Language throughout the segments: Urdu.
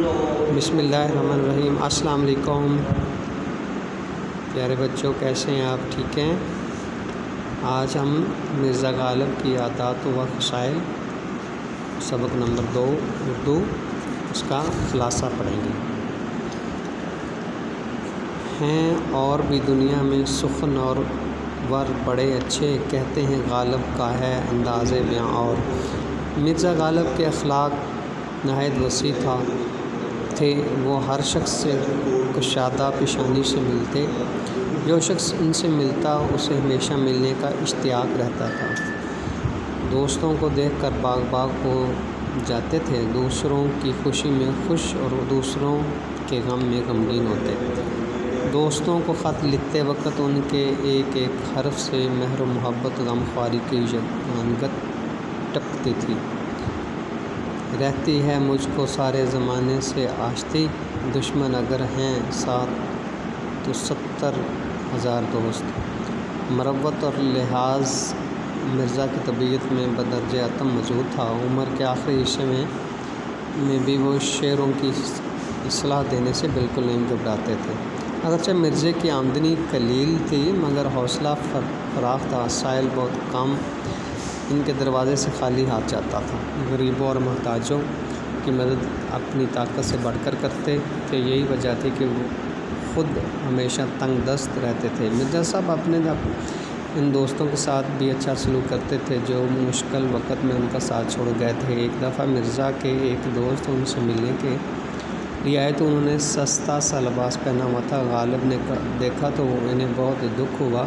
بسم اللہ الرحمن الرحیم۔ السلام علیکم پیارے بچوں، کیسے ہیں آپ؟ ٹھیک ہیں؟ آج ہم مرزا غالب کی عادات و خصائل سبق نمبر 2 اردو اس کا خلاصہ پڑھیں گے۔ ہیں اور بھی دنیا میں سخن اور ور بڑے اچھے، کہتے ہیں غالب کا ہے انداز بیاں اور۔ مرزا غالب کے اخلاق نہایت وسیع تھے، وہ ہر شخص سے کشادہ پیشانی سے ملتے، جو شخص ان سے ملتا اسے ہمیشہ ملنے کا اشتیاق رہتا تھا۔ دوستوں کو دیکھ کر باغ باغ ہو جاتے تھے، دوسروں کی خوشی میں خوش اور دوسروں کے غم میں غمگین ہوتے۔ دوستوں کو خط لکھتے وقت ان کے ایک ایک حرف سے مہر و محبت غمخواری کی یگانگت ٹپکتی تھی۔ رہتی ہے مجھ کو سارے زمانے سے آشتی، دشمن اگر ہیں ساتھ تو 70,000 دوست۔ مروت اور لحاظ مرزا کی طبیعت میں بدرجہ اتم موجود تھا۔ عمر کے آخری حصے میں بھی وہ شعروں کی اصلاح دینے سے بالکل نہیں گھبراتے تھے۔ اگرچہ مرزے کی آمدنی قلیل تھی مگر حوصلہ فراخ تھا۔ سائل بہت کم ان کے دروازے سے خالی ہاتھ جاتا تھا۔ غریبوں اور محتاجوں کی مدد اپنی طاقت سے بڑھ کر کرتے تھے، یہی وجہ تھی کہ وہ خود ہمیشہ تنگ دست رہتے تھے۔ مرزا صاحب اپنے ان دوستوں کے ساتھ بھی اچھا سلوک کرتے تھے جو مشکل وقت میں ان کا ساتھ چھوڑ گئے تھے۔ ایک دفعہ مرزا کے ایک دوست ان سے ملنے کے لیے آئے تو انہوں نے سستا سا لباس پہنا ہوا تھا۔ غالب نے دیکھا تو انہیں بہت دکھ ہوا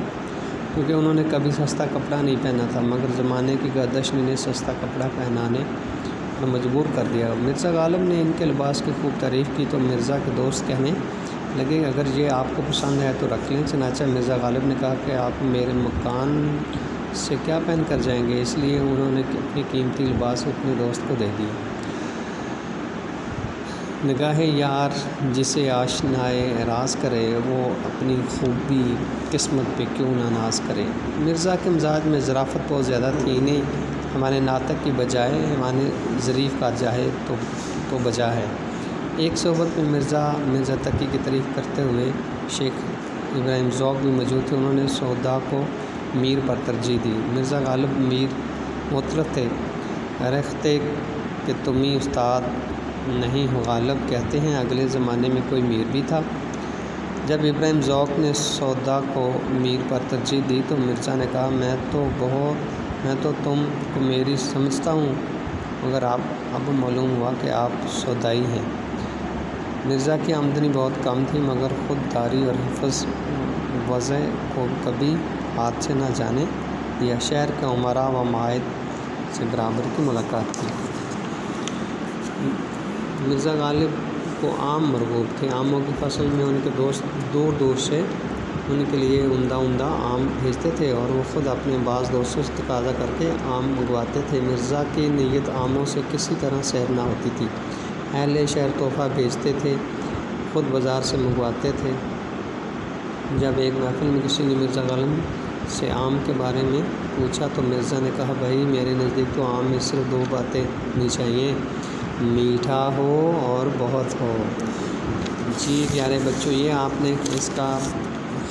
کیونکہ انہوں نے کبھی سستا کپڑا نہیں پہنا تھا، مگر زمانے کی گردش نے انہیں سستا کپڑا پہنانے پر مجبور کر دیا۔ مرزا غالب نے ان کے لباس کی خوب تعریف کی تو مرزا کے دوست کہنے لگے اگر یہ آپ کو پسند ہے تو رکھ لیں۔ چنانچہ مرزا غالب نے کہا کہ آپ میرے مکان سے کیا پہن کر جائیں گے، اس لیے انہوں نے اپنی قیمتی لباس اپنے دوست کو دے دیا۔ نگاہ یار جسے آشنائے راز کرے، وہ اپنی خوبی قسمت پہ کیوں نہ ناز کرے۔ مرزا کے مزاج میں ظرافت بہت زیادہ تھی، انہیں ہمارے ناطق کی بجائے ہمارے ظریف کا جائے تو بجا ہے۔ ایک صحبت میں مرزا تقی کی تعریف کرتے ہوئے شیخ ابراہیم ذوق بھی موجود تھے، انہوں نے سودا کو میر پر ترجیح دی۔ مرزا غالب میر مطلق تھے، رکھتے کہ تمہیں استاد نہیں ہو۔ غالب کہتے ہیں اگلے زمانے میں کوئی میر بھی تھا۔ جب ابراہیم ذوق نے سودا کو میر پر ترجیح دی تو مرزا نے کہا میں تو تم کو میری سمجھتا ہوں، مگر اب معلوم ہوا کہ آپ سودائی ہیں۔ مرزا کی آمدنی بہت کم تھی مگر خود داری اور حفظ وضع کو کبھی ہاتھ سے نہ جانے دیا۔ شہر کے امراء و معاہد سے برابر کی ملاقات کی۔ مرزا غالب کو آم مرغوب تھے، آموں کی فصل میں ان کے دوست دور دور سے ان کے لیے عمدہ آم بھیجتے تھے اور وہ خود اپنے بعض دوستوں سے تقاضا کر کے آم منگواتے تھے۔ مرزا کی نیت آموں سے کسی طرح سیر نہ ہوتی تھی، اہل شہر تحفہ بھیجتے تھے، خود بازار سے منگواتے تھے۔ جب ایک محفل میں کسی نے مرزا غالب سے آم کے بارے میں پوچھا تو مرزا نے کہا بھائی میرے نزدیک تو آم میں صرف 2 باتیں ہونی چاہیے، میٹھا ہو اور بہت ہو۔ جی پیارے بچوں، یہ آپ نے اس کا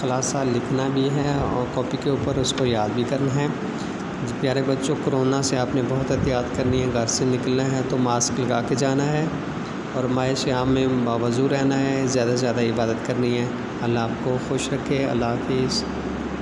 خلاصہ لکھنا بھی ہے اور کاپی کے اوپر اس کو یاد بھی کرنا ہے۔ پیارے بچوں، کرونا سے آپ نے بہت احتیاط کرنی ہے، گھر سے نکلنا ہے تو ماسک لگا کے جانا ہے اور ماہ صیام میں باوضو رہنا ہے، زیادہ سے زیادہ عبادت کرنی ہے۔ اللہ آپ کو خوش رکھے۔ اللہ حافظ۔